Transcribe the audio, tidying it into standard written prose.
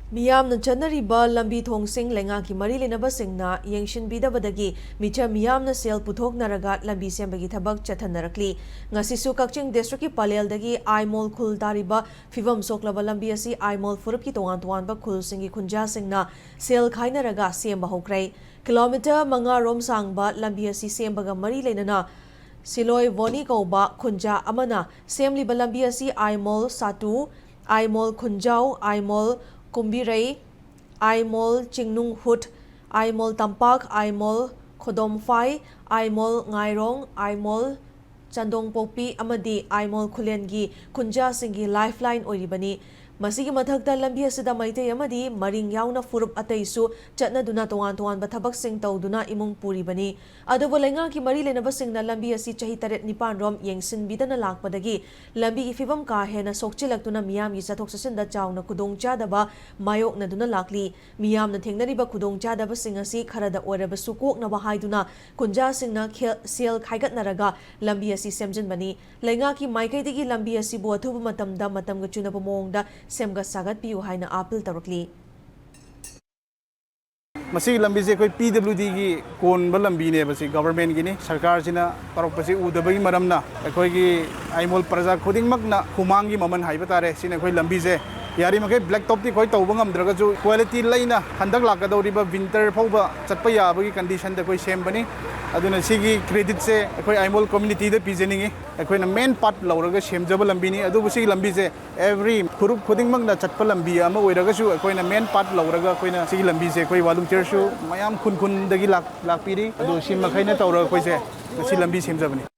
Meeyamna Chathanarakli Lambi Thongsing Lengaki Mari Lenabasingna Yengshin Bidabadagi Meecham Meeyamna Sel Puthoknaraga Lambi Sembagi Thabak Chathanarakli Ngasisu Kakching District Paleldagi Aimol Khul Tariba Fivam Soklaba Lambi asi Aimol Furupki Tongan Tuanba Khul Singi Khunja Singna Sel Khainaraga Semba Hokrai Kilometer Manga Rom Sangba Lambi asi Sembaga Mari Lenana Siloi Voni Kauba Khunja Amana Semli Balambi asi Aimol Satu Aimol Khunjau Aimol Kumbirai, Aimol Chingnung Hut, Aimol Tampak, Aimol Khodomfai, Aimol Ngairong, Aimol Chandong Popi, Amadi, Aimol Kulengi, Kunja Singi Lifeline Oribani, Masigi Mathakta Lambi asida Maite Amadi, Maring Yauna Furup Ataisu, Chatna Duna Tuan Bathabak Sing Tauduna Imung Puribani, Adobolenga ki Mari Lenabasing na Lambi asi Chahitaret Nipan Rom Yengsin Bidana Lakpadagi, Lambi Ifibam Kahena Sokchilaktuna Miyam Yisatok Sasinda Chawna Kudong Chadaba, Mayok na Duna Lakli, Miyam na Tingnariba Kudong Chadaba Singasi, Karada Oreba Sukok na Bahaiduna, Kunja Singna Sel Khagatnaraga, Lambi asi Semjin Bani, Lenga ki Maikaitigi Lambi asi Buatuba Matamda Matam Gachuna Pamongda, Semga Sagat Piu Haina Apil Tarakli. Masih lambi se koi PWD ki kon ba lambi ne basi government gi ni sarkar sina tarok pasi udabagi maramna koi gi aimol praja khuding mak na humang gi maman haiba tare sina koi lambi se yari makai black top ti koi tawba ngam draga ju quality laina handak laka dori ba winter phauba chatpa ya ba gi condition da koi sem bani aduna sigi credit se koi aimol community da pijeningi koi na main part lauraga semjaba lambi ni adu busi lambi se every khurup khuding mak na chatpa lambi ama oiraga su koi na main part lauraga koi na sigi lambi se koi volunteer su mayam khun dagi lak piri adu sim makai na tawra koi se si lambi semjabani